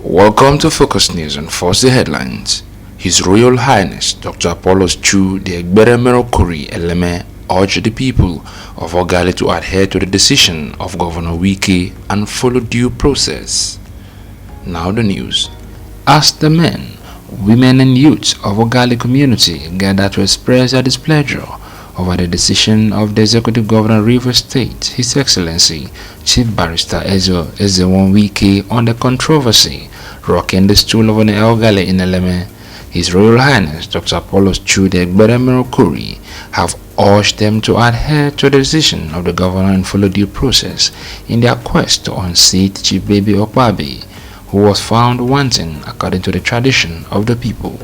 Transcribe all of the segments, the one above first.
Welcome to Focus News and first the headlines. His Royal Highness Dr. Appolus Chu, the Egberemero Kuri Eleme, urged the people of Ogale to adhere to the decision of Governor Wike and follow due process. Now the news. As the men, women and youths of Ogale community gather to express their displeasure over the decision of the Executive Governor of Rivers State, His Excellency Chief Barrister Ezewon Wike, on the controversy rocking the stool of an Ogale in Eleme, His Royal Highness Dr. Appolus Chu, the Egberemero Kuri, have urged them to adhere to the decision of the governor and follow due process in their quest to unseat Chief Baby Okpabi, who was found wanting according to the tradition of the people.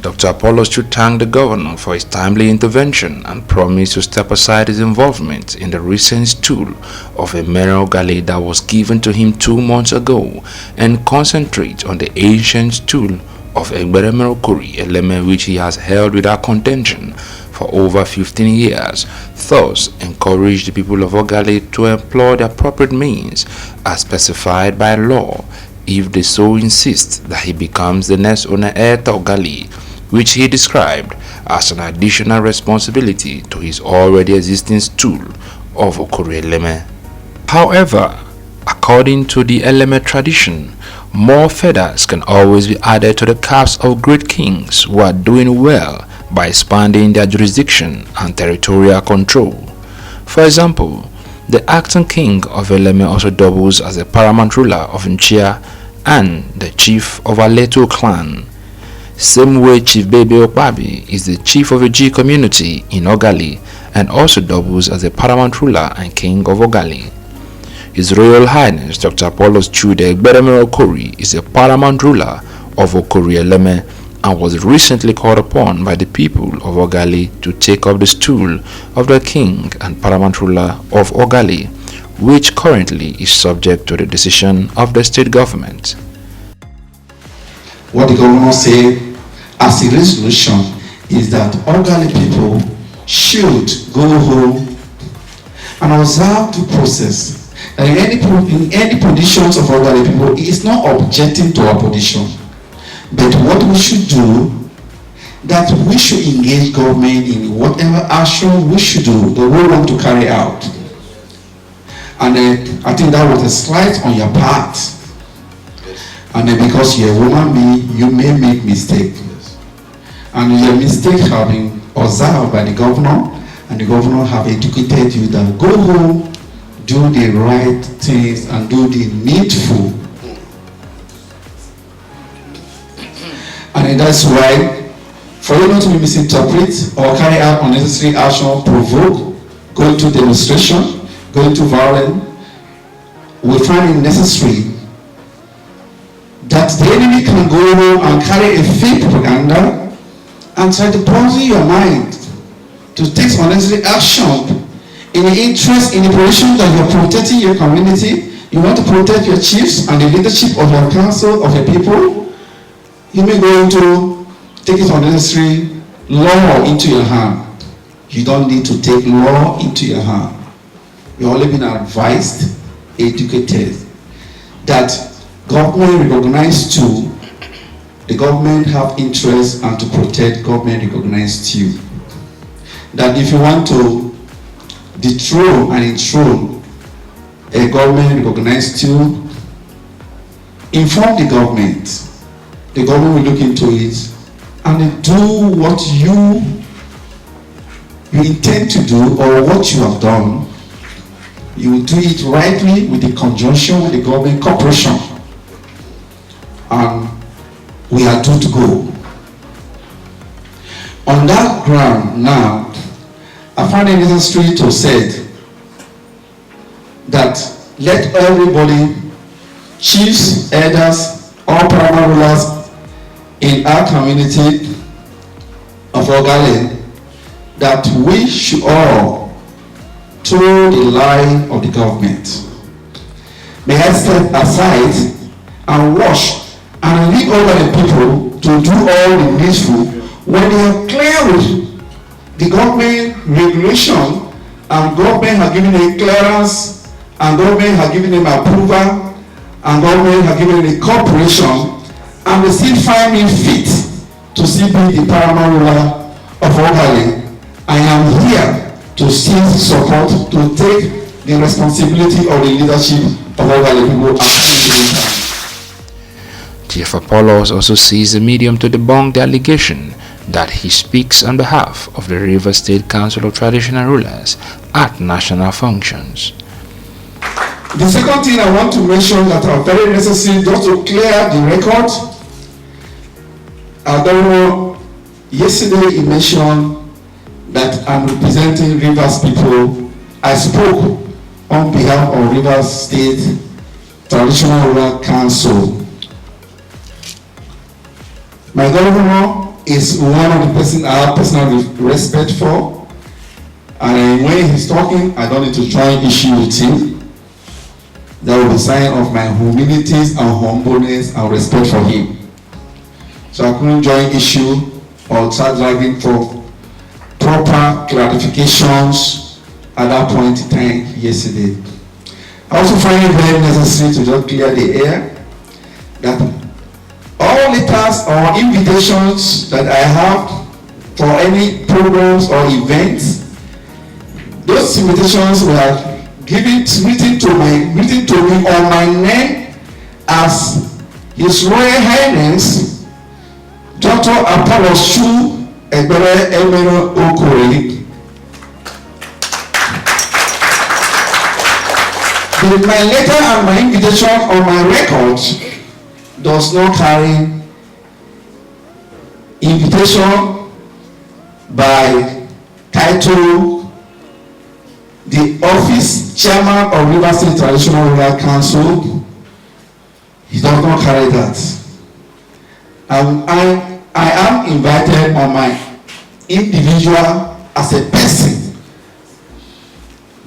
Dr. Appolus Chu thanked the governor for his timely intervention and promised to step aside his involvement in the recent stool of a Mere Ogale that was given to him 2 months ago and concentrate on the ancient stool of Egberemero Kuri Eleme, which he has held without contention for over 15 years, thus encouraged the people of Ogale to employ the appropriate means as specified by law if they so insist that he becomes the next owner heir to Ogale, which he described as an additional responsibility to his already existing stool of Okuri Eleme. However, according to the Eleme tradition, more feathers can always be added to the caps of great kings who are doing well by expanding their jurisdiction and territorial control. For example, the acting king of Eleme also doubles as the paramount ruler of Nchia and the chief of Aleto clan. Same way Chief Baby Okpabi is the chief of a G community in Ogale and also doubles as the paramount ruler and king of Ogale. His Royal Highness Dr. Appolus Chu, the Egberemero Kuri, is a paramount ruler of Okuri Eleme and was recently called upon by the people of Ogale to take up the stool of the king and paramount ruler of Ogale, which currently is subject to the decision of the state government. What the governor said as a resolution is that Ogale people should go home and observe the process. And in any positions of Ogale people, he is not objecting to our position. But what we should do, that we should engage government in whatever action we should do, that we want to carry out. And I think that was a slight on your part. And then because you're a woman being, you may make mistake. And your mistake have been observed by the governor, and the governor have educated you that go home, do the right things and do the needful. And that's why, for you not to be misinterpreted or carry out unnecessary action, provoke, go into demonstration, go into violence, we find it necessary that the enemy can go and carry a fake propaganda and try to poison your mind to take unnecessary action in the interest, in the position that you're protecting your community. You want to protect your chiefs and the leadership of your council, of your people. You may go into take it unnecessary law into your hand. You don't need to take law into your hand. You've only been advised, educated, that government recognized you, the government have interest and to protect government recognized you. That if you want to dethrone and enthrone a government recognized you, inform the government. The government will look into it and do what you intend to do or what you have done. You will do it rightly with the conjunction with the government corporation. And we are due to go. On that ground now, I find it necessary to say that let everybody, chiefs, elders, all paramount rulers in our community of Ogale, that we should all toe the line of the government. May I step aside and watch and leave over the people to do all the needful when they are clear with the government regulation and government has given a clearance and government has given them approval and government have given me cooperation, and they still find me fit to still be the paramount ruler of Ogale. I am here to still support, to take the responsibility of the leadership of Ogale people at the same time. Chief Appolus also sees the medium to debunk the allegation that he speaks on behalf of the River State Council of Traditional Rulers at national functions. The second thing I want to mention that are very necessary just to clear the record, Adhere, yesterday he mentioned that I'm representing Rivers people. I spoke on behalf of Rivers State Traditional Rural Council. My governor is one of the person I have personal respect for, and when he's talking, I don't need to try issue with him. That will be a sign of my humility and humbleness and respect for him. So I couldn't join issue or start dragging for proper clarifications at that point in time yesterday. I also find it very necessary to just clear the air that all letters or invitations that I have for any programs or events, those invitations were written to me on my name as His Royal Highness Dr. Appolus Chu Adhere Ogale. My letter and my invitation on my record does not carry invitation by title, the office chairman of River State Traditional Rural Council. He does not carry that. I am invited on my individual as a person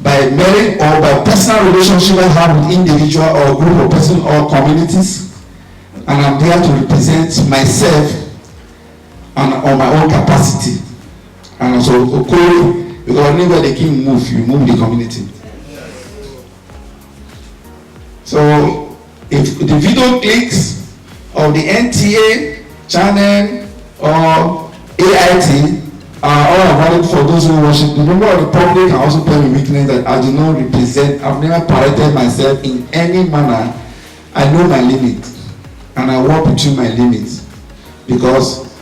by merit or by personal relationship I have with individual or group of person or communities, and I'm there to represent myself and on my own capacity. And also Ogale, because whenever the king move, you move the community. So if the video clicks of the NTA channel or AIT are all valid for those who watch it, the member of the public can also bear me witness that I do not represent, I've never paraded myself in any manner. I know my limit and I walk between my limits because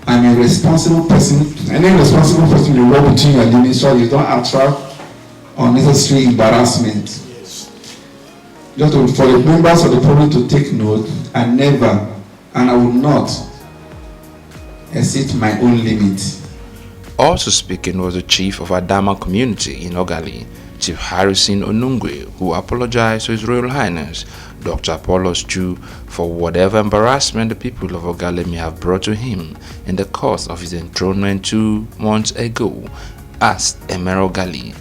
I'm a responsible person. Any responsible person will walk between your limits so you don't attract unnecessary embarrassment. Just for the members of the public to take note, I never and I will not exceed my own limit. Also speaking was the chief of Adama community in Ogale, Chief Harrison Onungwe, who apologized to His Royal Highness Dr. Appolus Chu for whatever embarrassment the people of Ogale may have brought to him in the course of his enthronement 2 months ago as Emir Ogale.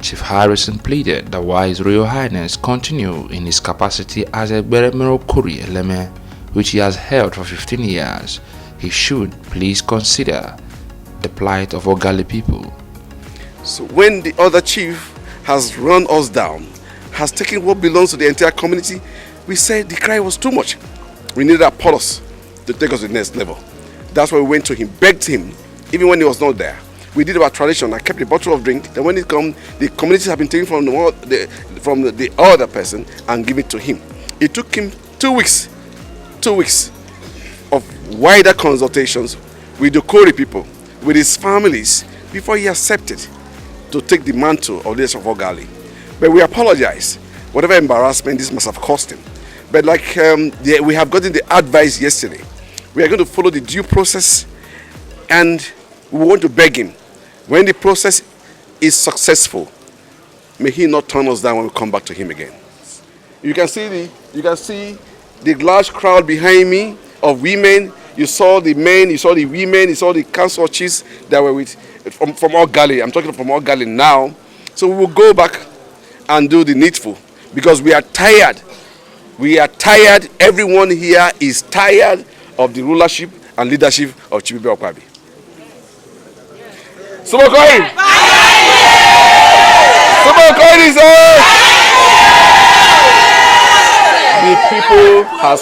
Chief Harrison pleaded that while His Royal Highness continue in his capacity as a Beremero Kuri Eleme, which he has held for 15 years, he should please consider the plight of Ogale people. So when the other chief has run us down, has taken what belongs to the entire community, we said the cry was too much. We needed Appolus to take us to the next level. That's why we went to him, begged him, even when he was not there. We did our tradition. I kept a bottle of drink. Then when it comes, the communities have been taken from the other person and give it to him. It took him 2 weeks of wider consultations with the Kori people, with his families, before he accepted to take the mantle of leadership of Ogale. But we apologize. Whatever embarrassment this must have cost him. But like we have gotten the advice yesterday, we are going to follow the due process, and we want to beg him, when the process is successful, may he not turn us down when we come back to him again. You can see the large crowd behind me of women. You saw the men, you saw the women, you saw the council chiefs that were from Ogale. I'm talking from Ogale now. So we will go back and do the needful because we are tired. We are tired. Everyone here is tired of the rulership and leadership of Chibibe Okwabi. Subokoi! Subokoi is The people have